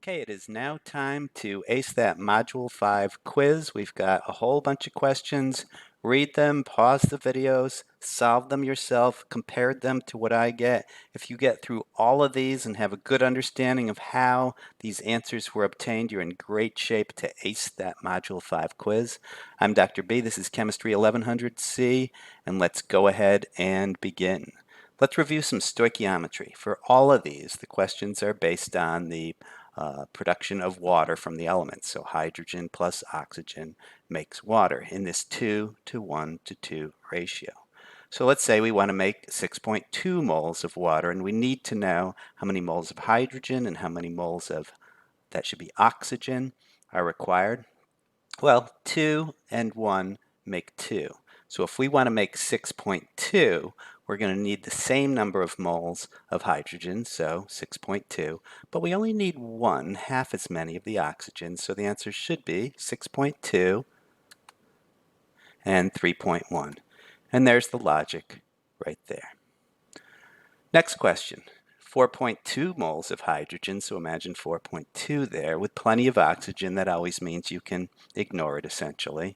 Okay, it is now time to ace that Module 5 quiz. We've got a whole bunch of questions. Read them, pause the videos, solve them yourself, compare them to what I get. If you get through all of these and have a good understanding of how these answers were obtained, you're in great shape to ace that Module 5 quiz. I'm Dr. B. This is Chemistry 1100C, and let's go ahead and begin. Let's review some stoichiometry. For all of these, the questions are based on the production of water from the elements. So hydrogen plus oxygen makes water in this 2 to 1 to 2 ratio. So let's say we want to make 6.2 moles of water, and we need to know how many moles of hydrogen and how many moles of, that should be oxygen, are required. Well, 2 and 1 make 2. So if we want to make 6.2, we're going to need the same number of moles of hydrogen, so 6.2, but we only need half as many of the oxygen, so the answer should be 6.2 and 3.1. And there's the logic right there. Next question. 4.2 moles of hydrogen, so imagine 4.2 there, with plenty of oxygen. That always means you can ignore it essentially.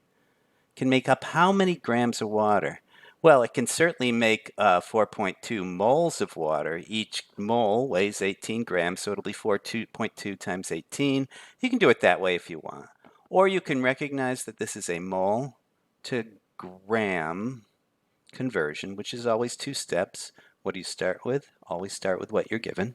Can make up how many grams of water? Well, it can certainly make 4.2 moles of water. Each mole weighs 18 grams, so it'll be 4.2 times 18. You can do it that way if you want. Or you can recognize that this is a mole to gram conversion, which is always two steps. What do you start with? Always start with what you're given.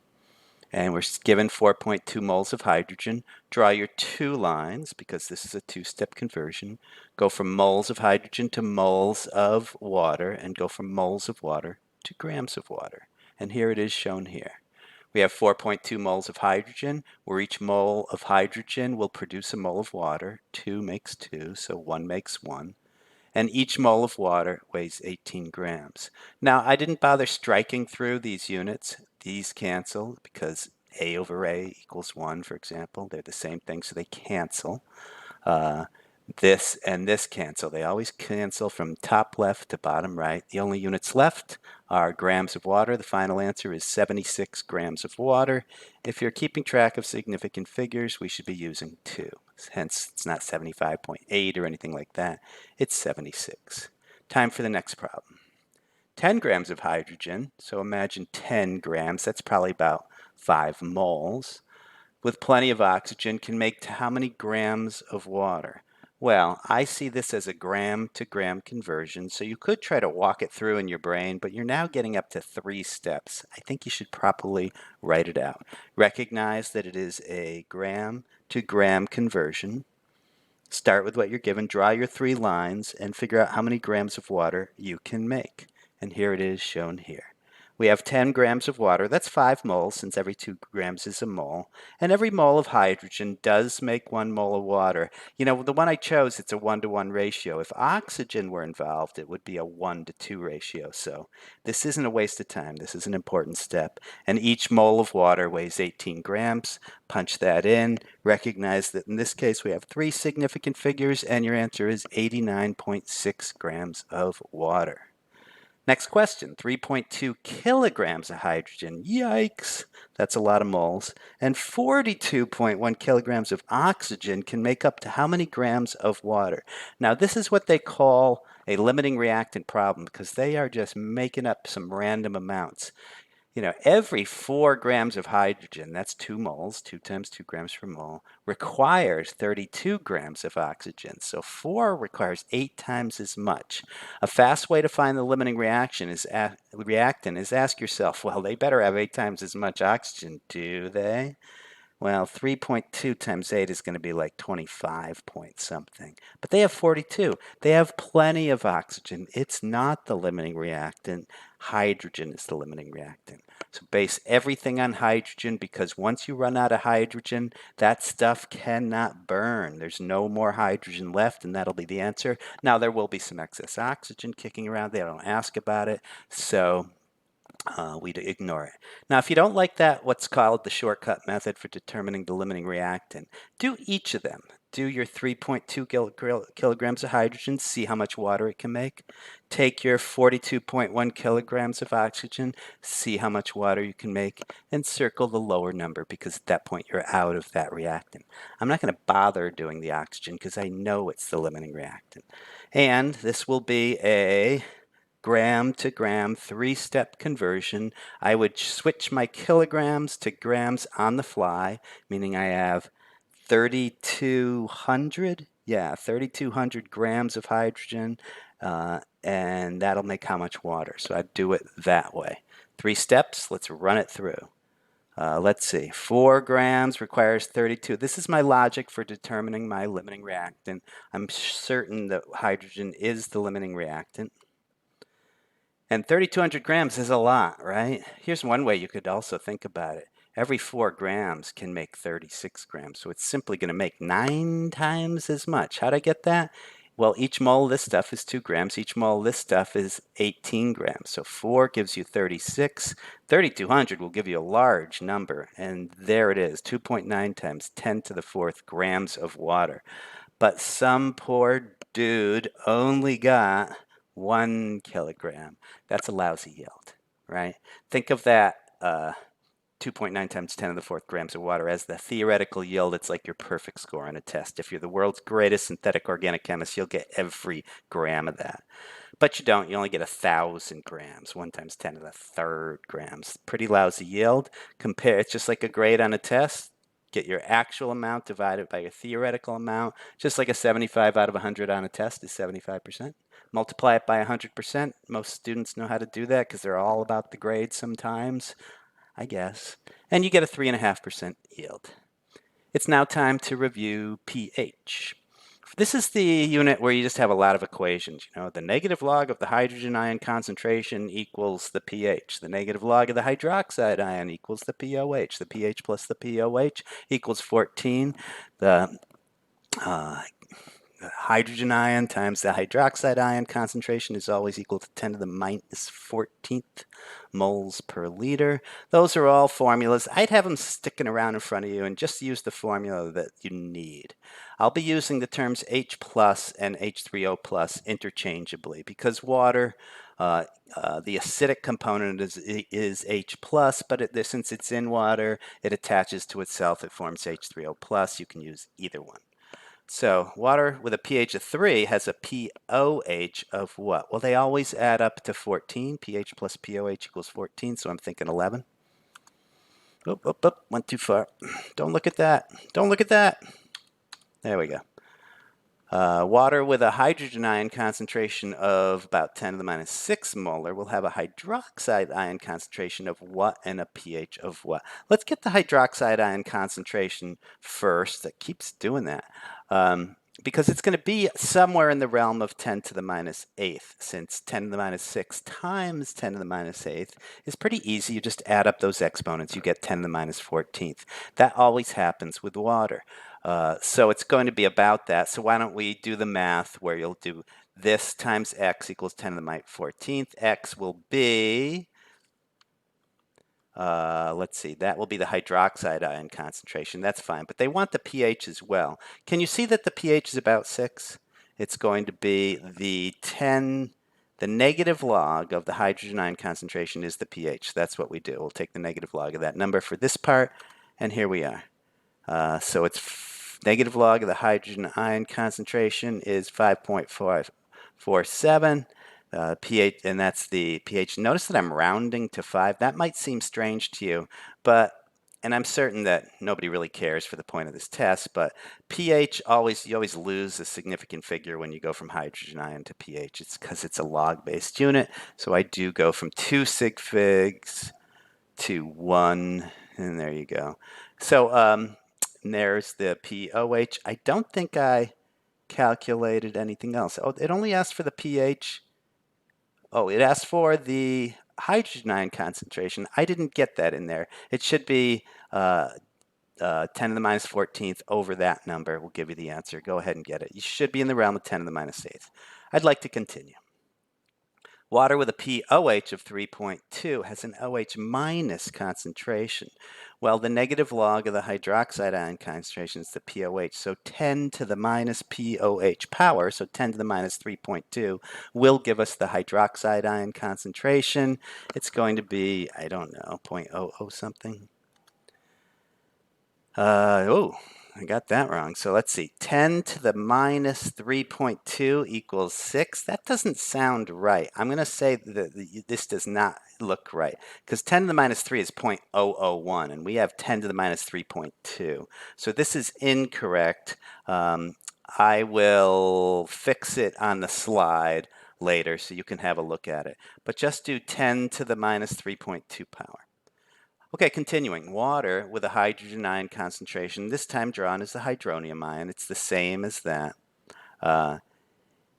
And we're given 4.2 moles of hydrogen. Draw your two lines, because this is a two-step conversion. Go from moles of hydrogen to moles of water, and go from moles of water to grams of water. And here it is shown here. We have 4.2 moles of hydrogen, where each mole of hydrogen will produce a mole of water. 2 makes 2, so 1 makes 1. And each mole of water weighs 18 grams. Now, I didn't bother striking through these units. These cancel because A over A equals 1, for example. They're the same thing, so they cancel. This and this cancel. They always cancel from top left to bottom right. The only units left are grams of water. The final answer is 76 grams of water. If you're keeping track of significant figures, we should be using 2. Hence, it's not 75.8 or anything like that. It's 76. Time for the next problem. 10 grams of hydrogen, so imagine 10 grams, that's probably about 5 moles, with plenty of oxygen can make how many grams of water? Well, I see this as a gram to gram conversion, so you could try to walk it through in your brain, but you're now getting up to 3 steps. I think you should properly write it out. Recognize that it is a gram to gram conversion. Start with what you're given, draw your 3 lines, and figure out how many grams of water you can make. And here it is shown here. We have 10 grams of water. That's 5 moles, since every 2 grams is a mole. And every mole of hydrogen does make 1 mole of water. You know, the one I chose, it's a 1-to-1 ratio. If oxygen were involved, it would be a 1-to-2 ratio. So this isn't a waste of time. This is an important step. And each mole of water weighs 18 grams. Punch that in. Recognize that in this case we have 3 significant figures, and your answer is 89.6 grams of water. Next question, 3.2 kilograms of hydrogen. Yikes, that's a lot of moles. And 42.1 kilograms of oxygen can make up to how many grams of water? Now, this is what they call a limiting reactant problem, because they are just making up some random amounts. You know, every 4 grams of hydrogen, that's 2 moles, 2 times 2 grams per mole, requires 32 grams of oxygen. So 4 requires 8 times as much. A fast way to find the limiting reactant is ask yourself, well, they better have 8 times as much oxygen, do they? Well, 3.2 times 8 is going to be like 25 point something. But they have 42. They have plenty of oxygen. It's not the limiting reactant. Hydrogen is the limiting reactant. So base everything on hydrogen, because once you run out of hydrogen, that stuff cannot burn. There's no more hydrogen left, and that'll be the answer. Now, there will be some excess oxygen kicking around. They don't ask about it. So we'd ignore it. Now, if you don't like that, what's called the shortcut method for determining the limiting reactant, do each of them. do your 3.2 kilograms of hydrogen, see how much water it can make. Take your 42.1 kilograms of oxygen, see how much water you can make, and circle the lower number because at that point you're out of that reactant. I'm not going to bother doing the oxygen because I know it's the limiting reactant. And this will be a gram to gram, 3-step conversion. I would switch my kilograms to grams on the fly, meaning I have 3,200, 3,200 grams of hydrogen, and that'll make how much water. So I'd do it that way. 3 steps, let's run it through. Let's see, 4 grams requires 32. This is my logic for determining my limiting reactant. I'm certain that hydrogen is the limiting reactant. And 3,200 grams is a lot, right? Here's one way you could also think about it. Every 4 grams can make 36 grams, so it's simply going to make 9 times as much. How'd I get that? Well, each mole of this stuff is 2 grams. Each mole of this stuff is 18 grams. So 4 gives you 36. 3,200 will give you a large number, and there it is, 2.9 times 10 to the 4th grams of water. But some poor dude only got 1 kilogram. That's a lousy yield, right? Think of that 2.9 times 10 to the 4th grams of water as the theoretical yield. It's like your perfect score on a test. If you're the world's greatest synthetic organic chemist, you'll get every gram of that. But you don't. You only get 1,000 grams. 1 times 10 to the 3rd grams. Pretty lousy yield. Compare. It's just like a grade on a test. Get your actual amount divided by your theoretical amount. Just like a 75 out of 100 on a test is 75%. Multiply it by 100%. Most students know how to do that because they're all about the grade sometimes, I guess. And you get a 3.5% yield. It's now time to review pH. This is the unit where you just have a lot of equations. You know, the negative log of the hydrogen ion concentration equals the pH. The negative log of the hydroxide ion equals the pOH. The pH plus the pOH equals 14. The hydrogen ion times the hydroxide ion concentration is always equal to 10 to the minus 14th moles per liter. Those are all formulas. I'd have them sticking around in front of you and just use the formula that you need. I'll be using the terms H plus and H3O plus interchangeably because water, the acidic component is H plus, but since it's in water, it attaches to itself. It forms H3O plus. You can use either one. So water with a pH of 3 has a pOH of what? Well, they always add up to 14. pH plus pOH equals 14, so I'm thinking 11. Went too far. Don't look at that. Don't look at that. There we go. Water with a hydrogen ion concentration of about 10 to the minus 6 molar will have a hydroxide ion concentration of what and a pH of what. Let's get the hydroxide ion concentration first. That keeps doing that. Because it's going to be somewhere in the realm of 10 to the minus 8th, since 10 to the minus 6 times 10 to the minus 8th is pretty easy. You just add up those exponents. You get 10 to the minus 14th. That always happens with water. So it's going to be about that. So why don't we do the math where you'll do this times x equals 10 to the minus 14th. X will be, let's see, that will be the hydroxide ion concentration. That's fine. But they want the pH as well. Can you see that the pH is about 6? It's going to be the negative log of the hydrogen ion concentration is the pH. That's what we do. We'll take the negative log of that number for this part, and here we are. So it's negative log of the hydrogen ion concentration is 5.447 pH, and that's the pH. Notice that I'm rounding to 5. That might seem strange to you, and I'm certain that nobody really cares for the point of this test, but pH you always lose a significant figure when you go from hydrogen ion to pH. It's because it's a log-based unit, so I do go from 2 sig figs to 1, and there you go. So there's the pOH. I don't think I calculated anything else. Oh, it only asked for the pH. Oh, it asked for the hydrogen ion concentration. I didn't get that in there. It should be 10 to the minus 14th over that number will give you the answer. Go ahead and get it. You should be in the realm of 10 to the minus 8th. I'd like to continue. Water with a pOH of 3.2 has an OH minus concentration. Well, the negative log of the hydroxide ion concentration is the pOH. So 10 to the minus pOH power, so 10 to the minus 3.2, will give us the hydroxide ion concentration. It's going to be, I don't know, 0.00 something. I got that wrong. So let's see. 10 to the minus 3.2 equals 6. That doesn't sound right. I'm going to say that this does not look right because 10 to the minus 3 is 0.001 and we have 10 to the minus 3.2. So this is incorrect. I will fix it on the slide later so you can have a look at it. But just do 10 to the minus 3.2 power. Okay, continuing. Water with a hydrogen ion concentration, this time drawn as the hydronium ion. It's the same as that.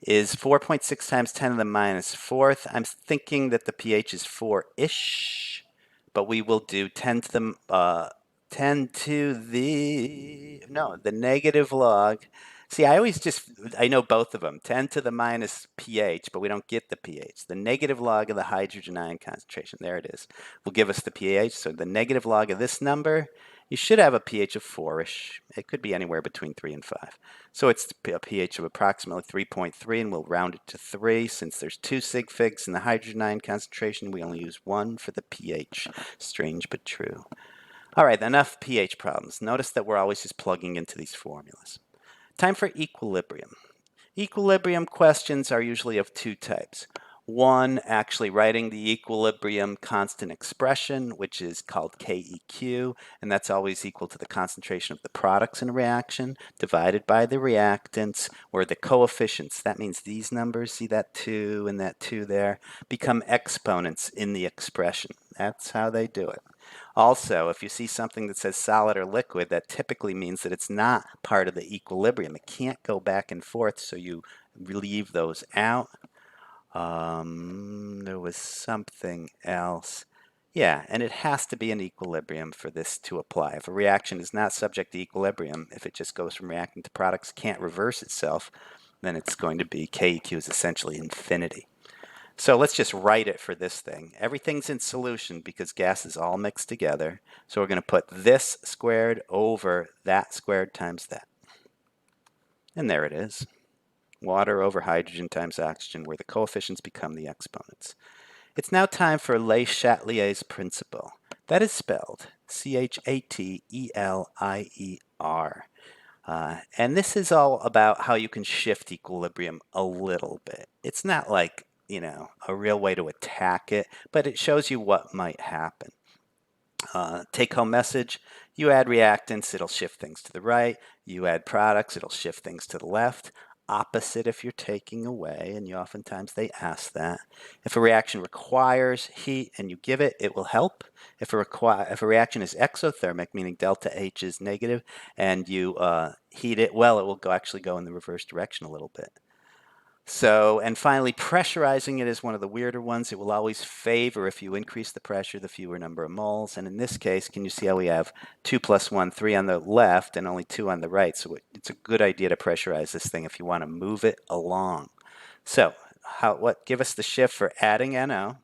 Is 4.6 times 10 to the minus fourth. I'm thinking that the pH is 4-ish, but we will do 10 to the 10 to the negative log. See, I know both of them. 10 to the minus pH, but we don't get the pH. The negative log of the hydrogen ion concentration, there it is, will give us the pH. So the negative log of this number, you should have a pH of 4-ish. It could be anywhere between 3 and 5. So it's a pH of approximately 3.3, and we'll round it to 3. Since there's 2 sig figs in the hydrogen ion concentration, we only use 1 for the pH. Strange but true. All right, enough pH problems. Notice that we're always just plugging into these formulas. Time for equilibrium. Equilibrium questions are usually of two types. One, actually writing the equilibrium constant expression, which is called KEQ, and that's always equal to the concentration of the products in a reaction divided by the reactants, or the coefficients. That means these numbers, see that 2 and that 2 there, become exponents in the expression. That's how they do it. Also, if you see something that says solid or liquid, that typically means that it's not part of the equilibrium. It can't go back and forth, so you leave those out. There was something else. Yeah, and it has to be an equilibrium for this to apply. If a reaction is not subject to equilibrium, if it just goes from reactant to products, can't reverse itself, then it's going to be KEQ is essentially infinity. So let's just write it for this thing. Everything's in solution because gas is all mixed together. So we're going to put this squared over that squared times that. And there it is. Water over hydrogen times oxygen, where the coefficients become the exponents. It's now time for Le Chatelier's principle. That is spelled Chatelier. And this is all about how you can shift equilibrium a little bit. It's not like, a real way to attack it, but it shows you what might happen. Take-home message, you add reactants, it'll shift things to the right. You add products, it'll shift things to the left. Opposite if you're taking away, and oftentimes they ask that. If a reaction requires heat and you give it, it will help. If a reaction is exothermic, meaning delta H is negative, and you heat it, well, it will actually go in the reverse direction a little bit. So, and finally, pressurizing it is one of the weirder ones. It will always favor, if you increase the pressure, the fewer number of moles. And in this case, can you see how we have 2 plus 1, 3 on the left and only 2 on the right? So it's a good idea to pressurize this thing if you want to move it along. So give us the shift for adding NO.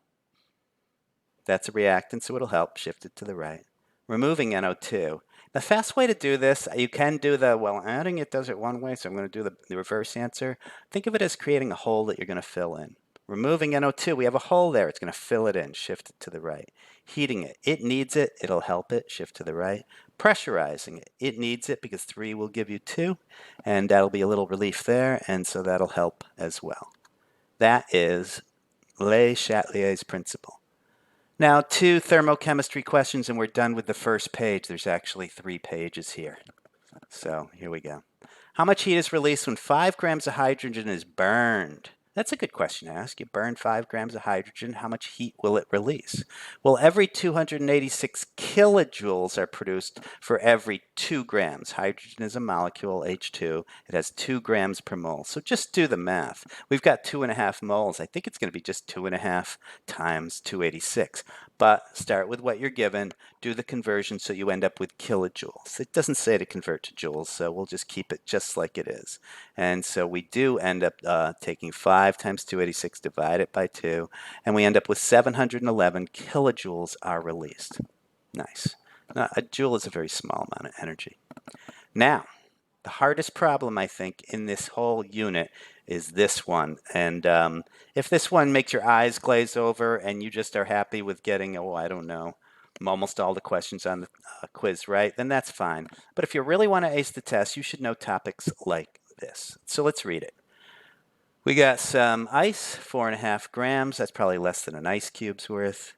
That's a reactant, so it'll help shift it to the right. Removing NO2. The fast way to do this, you can do adding it does it one way, so I'm going to do the reverse answer. Think of it as creating a hole that you're going to fill in. Removing NO2, we have a hole there. It's going to fill it in, shift it to the right. Heating it, it needs it, it'll help it, shift to the right. Pressurizing it, it needs it because 3 will give you 2, and that'll be a little relief there, and so that'll help as well. That is Le Chatelier's principle. Now, 2 thermochemistry questions, and we're done with the first page. There's actually 3 pages here. So here we go. How much heat is released when 5 grams of hydrogen is burned? That's a good question to ask. You burn 5 grams of hydrogen, how much heat will it release? Well, every 286 kilojoules are produced for every 2 grams. Hydrogen is a molecule, H2. It has 2 grams per mole. So just do the math. We've got 2.5 moles. I think it's going to be just 2.5 times 286. but start with what you're given, do the conversion so you end up with kilojoules. It doesn't say to convert to joules, so we'll just keep it just like it is. And so we do end up taking 5 times 286, divide it by 2, and we end up with 711 kilojoules are released. Nice. Now, a joule is a very small amount of energy. Now, the hardest problem, I think, in this whole unit is this one. And if this one makes your eyes glaze over and you just are happy with getting, oh, I don't know, almost all the questions on the quiz right, then that's fine. But if you really want to ace the test, you should know topics like this. So let's read it. We got some ice, 4.5 grams. That's probably less than an ice cube's worth.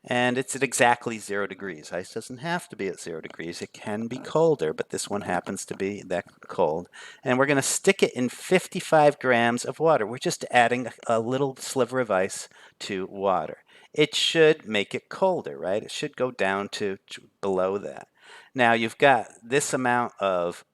And it's at exactly 0 degrees. Ice doesn't have to be at 0 degrees. It can be colder, but this one happens to be that cold. And we're going to stick it in 55 grams of water. We're just adding a little sliver of ice to water. It should make it colder, right? It should go down to below that. Now you've got this amount of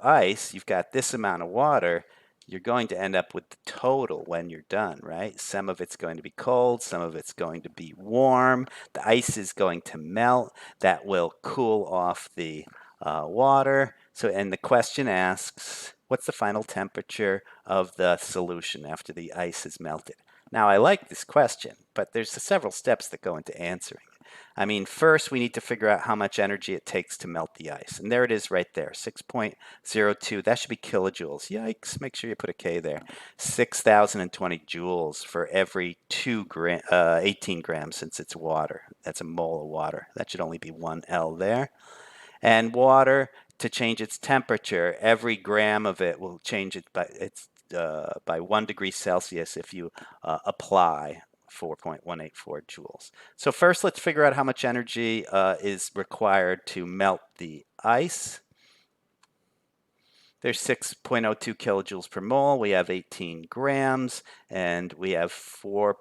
ice, you've got this amount of water, you're going to end up with the total when you're done, right? Some of it's going to be cold, some of it's going to be warm. The ice is going to melt. That will cool off the water. So, and the question asks, what's the final temperature of the solution after the ice is melted? Now, I like this question, but there's several steps that go into answering it. I mean, first we need to figure out how much energy it takes to melt the ice. And there it is right there, 6.02. That should be kilojoules. Yikes, make sure you put a K there. 6,020 joules for every 18 grams since it's water. That's a mole of water. That should only be 1 L there. And water, to change its temperature, every gram of it will change it by 1 degree Celsius if you apply 4.184 joules. So first, let's figure out how much energy is required to melt the ice. There's 6.02 kilojoules per mole. We have 18 grams, and we have for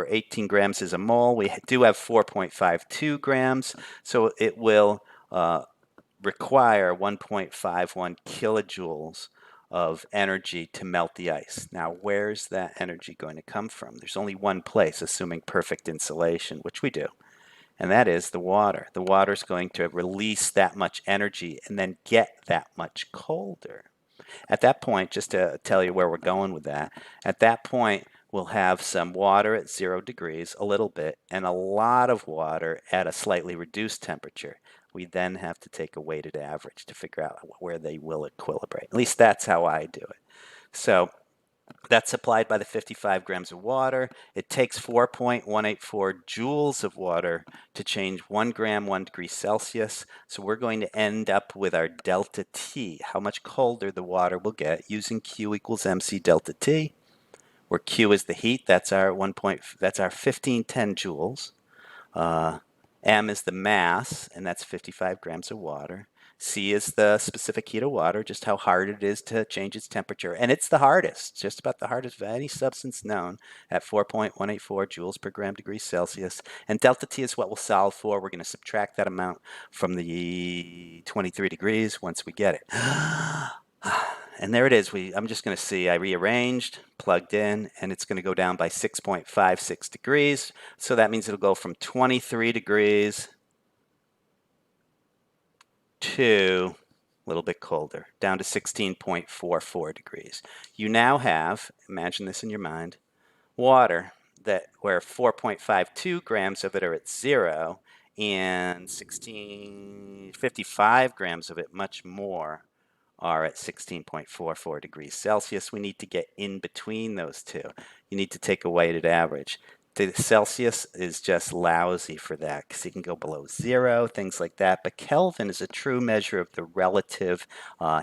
18 grams is a mole. We do have 4.52 grams, so it will require 1.51 kilojoules of energy to melt the ice. Now, where's that energy going to come from? There's only one place, assuming perfect insulation, which we do, and that is the water. The water is going to release that much energy and then get that much colder. At that point, just to tell you where we're going with that, at that point, we'll have some water at 0 degrees, a little bit, and a lot of water at a slightly reduced temperature. We then have to take a weighted average to figure out where they will equilibrate. At least that's how I do it. So that's supplied by the 55 grams of water. It takes 4.184 joules of water to change 1 gram 1 degree Celsius. So we're going to end up with our delta T, how much colder the water will get using Q equals MC delta T, where Q is the heat. That's our 1510 joules. M is the mass, and that's 55 grams of water. C is the specific heat of water, just how hard it is to change its temperature. And it's the hardest, just about the hardest of any substance known, at 4.184 joules per gram degree Celsius. And delta T is what we'll solve for. We're going to subtract that amount from the 23 degrees once we get it. And there it is. I'm just going to see, I rearranged, plugged in, and it's going to go down by 6.56 degrees. So that means it'll go from 23 degrees to a little bit colder, down to 16.44 degrees. You now have, imagine this in your mind, water where 4.52 grams of it are at 0 and 55 grams of it, much more, are at 16.44 degrees Celsius. We need to get in between those two. You need to take a weighted average. The Celsius is just lousy for that because it can go below 0, things like that. But Kelvin is a true measure of the relative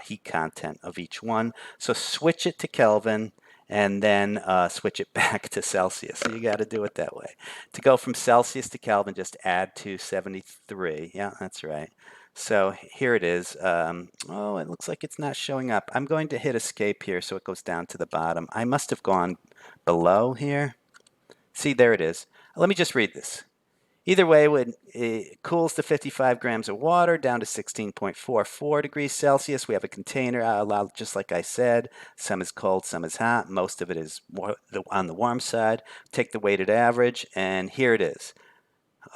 heat content of each one. So switch it to Kelvin and then switch it back to Celsius. So you got to do it that way. To go from Celsius to Kelvin, just add 273. Yeah, that's right. So here it is. Oh, it looks like it's not showing up. I'm going to hit escape here so it goes down to the bottom. I must have gone below here. See, there it is. Let me just read this. Either way, when it cools to 55 grams of water down to 16.44 degrees Celsius, we have a container allowed, just like I said. Some is cold, some is hot. Most of it is on the warm side. Take the weighted average, and here it is.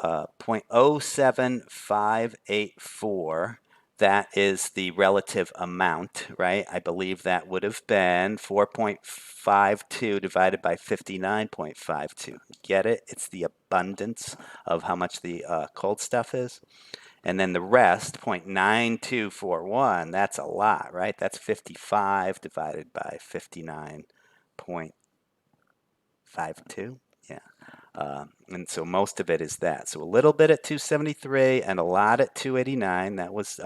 0.07584. That is the relative amount, right? I believe that would have been 4.52 divided by 59.52. Get it? It's the abundance of how much the cold stuff is. And then the rest, 0.9241, that's a lot, right? That's 55 divided by 59.52. Yeah. And so most of it is that. So a little bit at 273 and a lot at 289. That was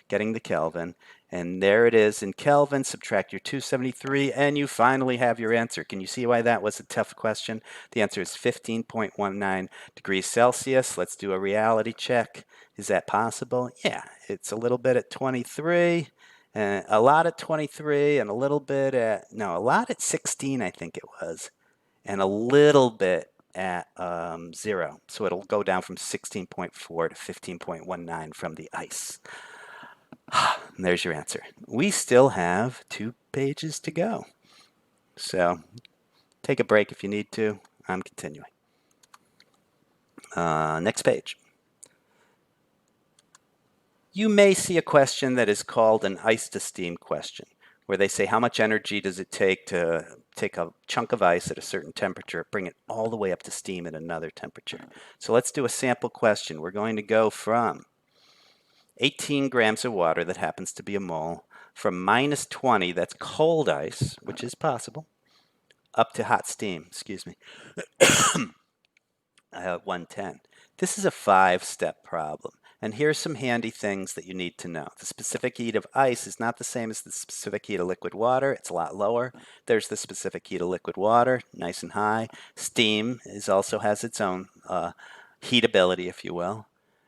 getting the Kelvin. And there it is in Kelvin. Subtract your 273 and you finally have your answer. Can you see why that was a tough question? The answer is 15.19 degrees Celsius. Let's do a reality check. Is that possible? Yeah, it's a little bit at 23. And a lot at 23 and a little bit at, no, a lot at 16, I think it was, and a little bit at 0. So it'll go down from 16.4 to 15.19 from the ice. And there's your answer. We still have 2 pages to go. So take a break if you need to. I'm continuing. Next page. You may see a question that is called an ice to steam question, where they say how much energy does it take to take a chunk of ice at a certain temperature, bring it all the way up to steam at another temperature. So let's do a sample question. We're going to go from 18 grams of water, that happens to be a mole, from minus 20, that's cold ice, which is possible, up to hot steam, excuse me, 110. This is a 5-step problem. And here's some handy things that you need to know. The specific heat of ice is not the same as the specific heat of liquid water. It's a lot lower. There's the specific heat of liquid water, nice and high. Steam also has its own heatability, if you will.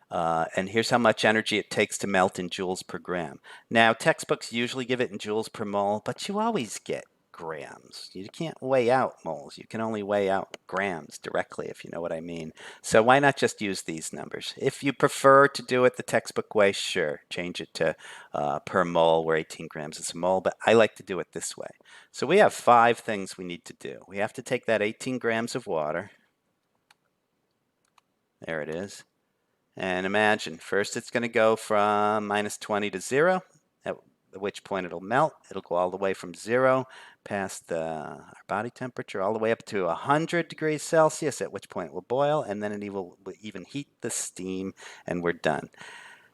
And here's how much energy it takes to melt in joules per gram. Now, textbooks usually give it in joules per mole, but you always get grams. You can't weigh out moles. You can only weigh out grams directly, if you know what I mean. So why not just use these numbers? If you prefer to do it the textbook way, sure, change it to per mole, where 18 grams is a mole, but I like to do it this way. So we have 5 things we need to do. We have to take that 18 grams of water. There it is. And imagine, first it's going to go from minus 20 to 0, at which point it'll melt. It'll go all the way from 0 past our body temperature all the way up to 100 degrees Celsius, at which point it will boil, and then it will even heat the steam, and we're done.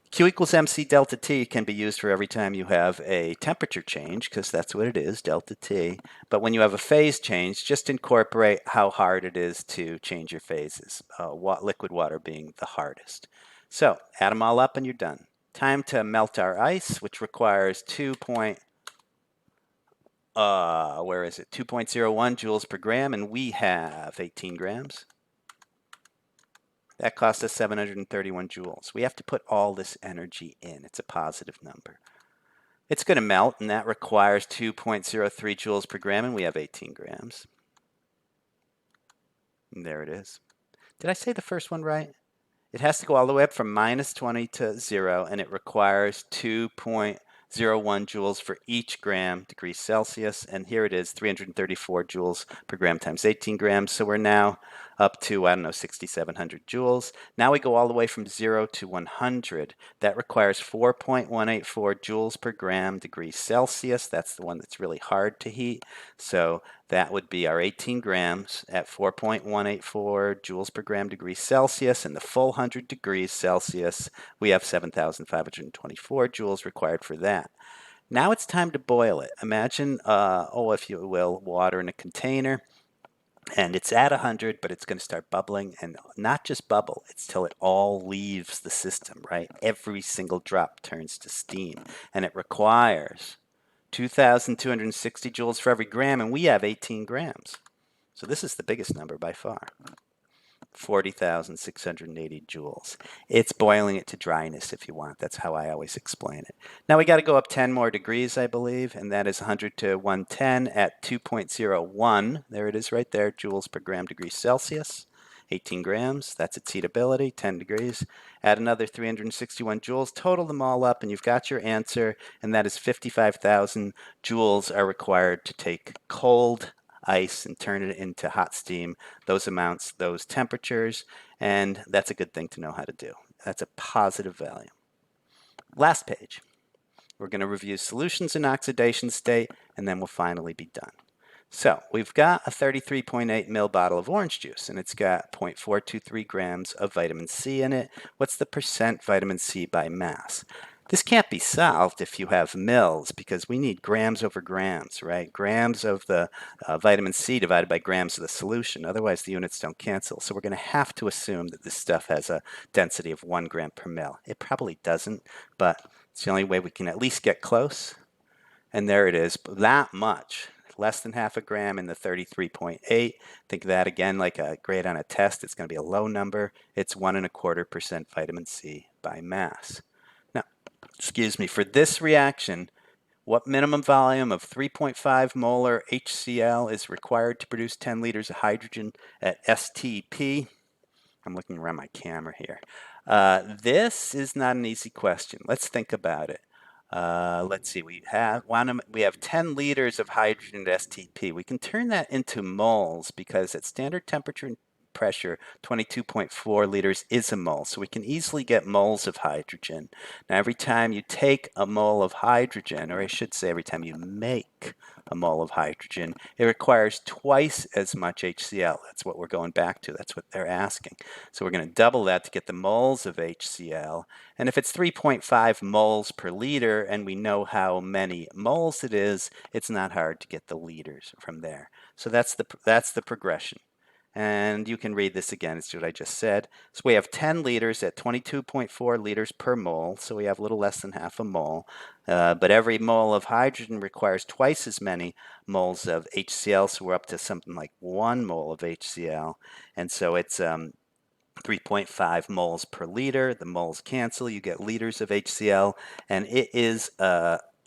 Q equals mc delta T can be used for every time you have a temperature change, because that's what it is, delta T. But when you have a phase change, just incorporate how hard it is to change your phases, liquid water being the hardest. So add them all up and you're done. Time to melt our ice, which requires 2.01 joules per gram, and we have 18 grams. That cost us 731 joules. We have to put all this energy in. It's a positive number. It's going to melt, and that requires 2.03 joules per gram, and we have 18 grams. And there it is. Did I say the first one right? It has to go all the way up from minus 20 to 0, and it requires 2.01 joules for each gram degrees Celsius. And here it is, 334 joules per gram times 18 grams. So we're now up to, 6,700 joules. Now we go all the way from 0 to 100. That requires 4.184 joules per gram degrees Celsius. That's the one that's really hard to heat. So that would be our 18 grams at 4.184 joules per gram degrees Celsius. And the full 100 degrees Celsius, we have 7,524 joules required for that. Now it's time to boil it. Imagine, if you will, water in a container. And it's at 100, but it's going to start bubbling, and not just bubble, it's till it all leaves the system, right? Every single drop turns to steam, and it requires 2,260 joules for every gram, and we have 18 grams. So this is the biggest number by far. 40,680 joules. It's boiling it to dryness if you want. That's how I always explain it. Now we got to go up 10 more degrees, I believe, and that is 100 to 110 at 2.01. There it is right there, joules per gram degrees Celsius. 18 grams, that's its heatability, 10 degrees. Add another 361 joules, total them all up, and you've got your answer, and that is 55,000 joules are required to take cold ice and turn it into hot steam, those amounts, those temperatures, and that's a good thing to know how to do. That's a positive value. Last page. We're going to review solutions in oxidation state, and then we'll finally be done. So we've got a 33.8 ml bottle of orange juice, and it's got 0.423 grams of vitamin C in it. What's the percent vitamin C by mass? This can't be solved if you have mils, because we need grams over grams, right? Grams of the vitamin C divided by grams of the solution. Otherwise, the units don't cancel. So we're going to have to assume that this stuff has a density of 1 gram per mil. It probably doesn't, but it's the only way we can at least get close. And there it is, that much. Less than half a gram in the 33.8. Think of that again like a grade on a test. It's going to be a low number. It's 1.25% vitamin C by mass. Now, excuse me, for this reaction, what minimum volume of 3.5 molar HCl is required to produce 10 liters of hydrogen at STP? I'm looking around my camera here. This is not an easy question. Let's think about it. Let's see, we have 10 liters of hydrogen at STP. We can turn that into moles because at standard temperature and pressure, 22.4 liters is a mole. So we can easily get moles of hydrogen. Now, every time you take a mole of hydrogen, or I should say every time you make a mole of hydrogen, it requires twice as much HCl. That's what we're going back to. That's what they're asking. So we're going to double that to get the moles of HCl. And if it's 3.5 moles per liter, and we know how many moles it is, it's not hard to get the liters from there. So that's the progression. And you can read this again. It's what I just said. So we have 10 liters at 22.4 liters per mole. So we have a little less than half a mole. But every mole of hydrogen requires twice as many moles of HCl. So we're up to something like 1 mole of HCl. And so it's 3.5 moles per liter. The moles cancel. You get liters of HCl. And it is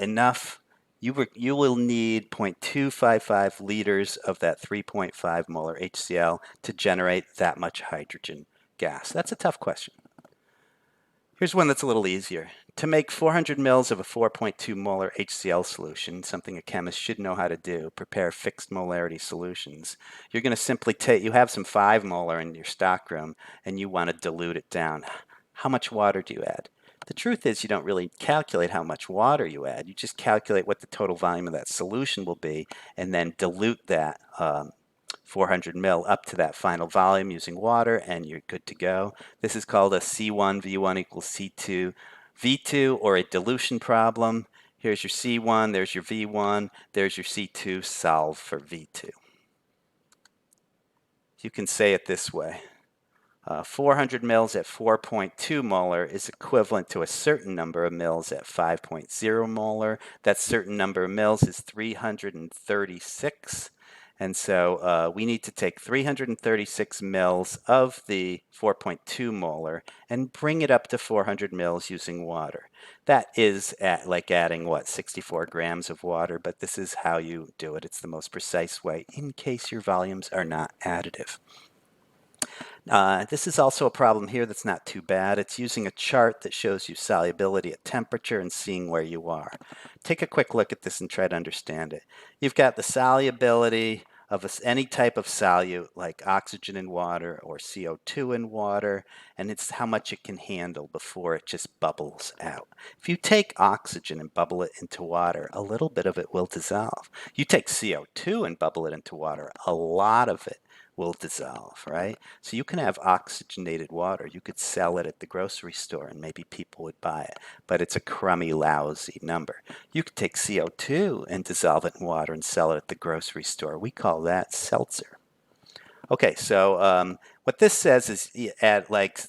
enough. You will need 0.255 liters of that 3.5 molar HCl to generate that much hydrogen gas. That's a tough question. Here's one that's a little easier. To make 400 mils of a 4.2 molar HCl solution, something a chemist should know how to do, prepare fixed molarity solutions, you're going to simply you have some 5 molar in your stockroom and you want to dilute it down. How much water do you add? The truth is you don't really calculate how much water you add. You just calculate what the total volume of that solution will be and then dilute that 400 mil up to that final volume using water, and you're good to go. This is called a C1 V1 equals C2 V2, or a dilution problem. Here's your C1, there's your V1, there's your C2, solve for V2. You can say it this way. 400 mils at 4.2 molar is equivalent to a certain number of mils at 5.0 molar. That certain number of mils is 336. And so we need to take 336 mils of the 4.2 molar and bring it up to 400 mils using water. That is like adding, 64 grams of water, but this is how you do it. It's the most precise way in case your volumes are not additive. This is also a problem here that's not too bad. It's using a chart that shows you solubility at temperature and seeing where you are. Take a quick look at this and try to understand it. You've got the solubility of any type of solute like oxygen in water or CO2 in water, and it's how much it can handle before it just bubbles out. If you take oxygen and bubble it into water, a little bit of it will dissolve. You take CO2 and bubble it into water, a lot of it will dissolve, right? So you can have oxygenated water. You could sell it at the grocery store and maybe people would buy it, but it's a crummy, lousy number. You could take CO2 and dissolve it in water and sell it at the grocery store. We call that seltzer. Okay, so what this says is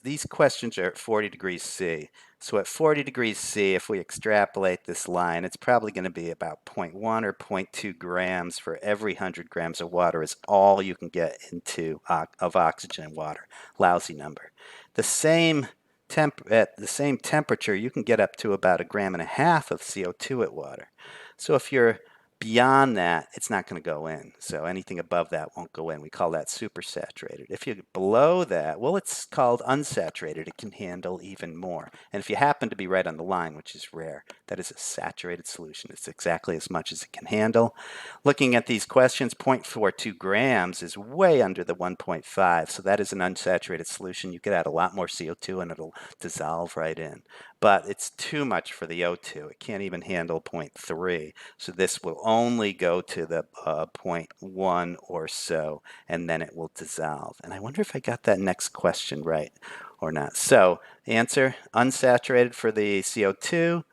these questions are at 40 degrees C. So at 40 degrees C, if we extrapolate this line, it's probably going to be about 0.1 or 0.2 grams for every 100 grams of water is all you can get into of oxygen and water. Lousy number. At the same temperature, you can get up to about 1.5 grams of CO2 at water. So if you're Beyond that, it's not going to go in. So anything above that won't go in. We call that supersaturated. If you're below that, well, it's called unsaturated. It can handle even more. And if you happen to be right on the line, which is rare, that is a saturated solution. It's exactly as much as it can handle. Looking at these questions, 0.42 grams is way under the 1.5. So that is an unsaturated solution. You could add a lot more CO2 and it'll dissolve right in. But it's too much for the O2. It can't even handle 0.3. So this will only go to the 0.1 or so, and then it will dissolve. And I wonder if I got that next question right or not. So answer, unsaturated for the CO2,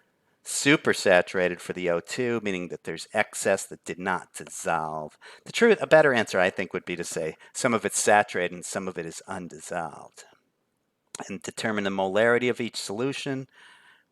supersaturated for the O2, meaning that there's excess that did not dissolve. A better answer, I think, would be to say some of it's saturated and some of it is undissolved. And determine the molarity of each solution.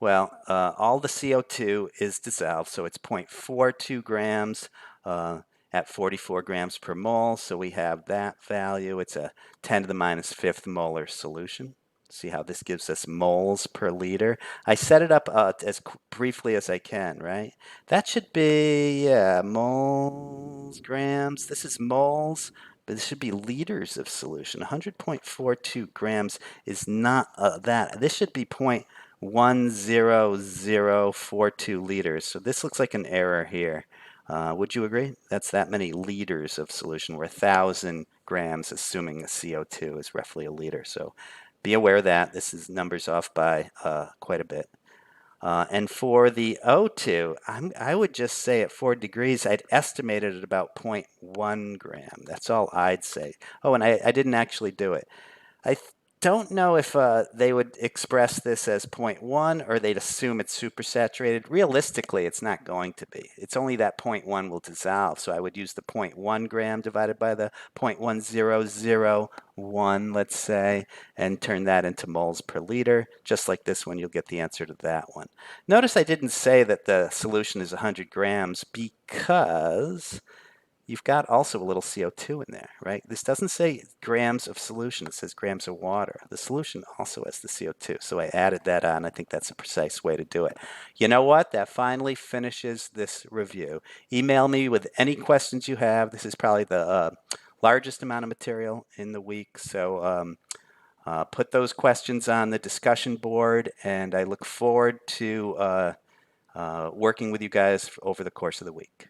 Well, all the CO2 is dissolved, so it's 0.42 grams at 44 grams per mole. So we have that value. It's a 10 to the minus fifth molar solution. See how this gives us moles per liter. I set it up as briefly as I can, right? That should be, yeah, moles, grams. This is moles, but this should be liters of solution. 100.42 grams is not that. This should be 0.10042 liters. So this looks like an error here. Would you agree? That's that many liters of solution. We're 1,000 grams, assuming the CO2 is roughly a liter. So be aware of that. This is numbers off by quite a bit. And for the O2, I would just say at 4 degrees, I'd estimate it at about 0.1 gram. That's all I'd say. Oh, and I didn't actually do it. I don't know if they would express this as 0.1 or they'd assume it's supersaturated. Realistically, it's not going to be. It's only that 0.1 will dissolve. So I would use the 0.1 gram divided by the 0.1001, let's say, and turn that into moles per liter. Just like this one, you'll get the answer to that one. Notice I didn't say that the solution is 100 grams because you've got also a little CO2 in there, right? This doesn't say grams of solution. It says grams of water. The solution also has the CO2. So I added that on. I think that's a precise way to do it. You know what? That finally finishes this review. Email me with any questions you have. This is probably the largest amount of material in the week. So put those questions on the discussion board, and I look forward to working with you guys over the course of the week.